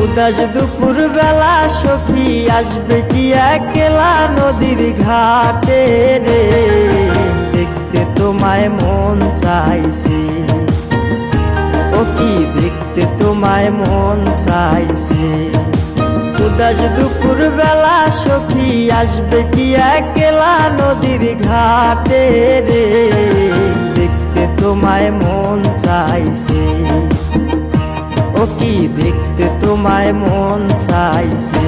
উদাস দুপুর বেলা সখী আসবে কি একলা নদীর ঘাটে রে, দেখতে তোমায় মন চাইছে, ও কি দেখতে তোমায় মন চাইছে। উদাস দুপুর বেলা সখী আসবে কি একলা নদীর ঘাটে রে, দেখতে তোমায় মন চাইছে, ও কি দেখতে তোমায় মন চাইছে।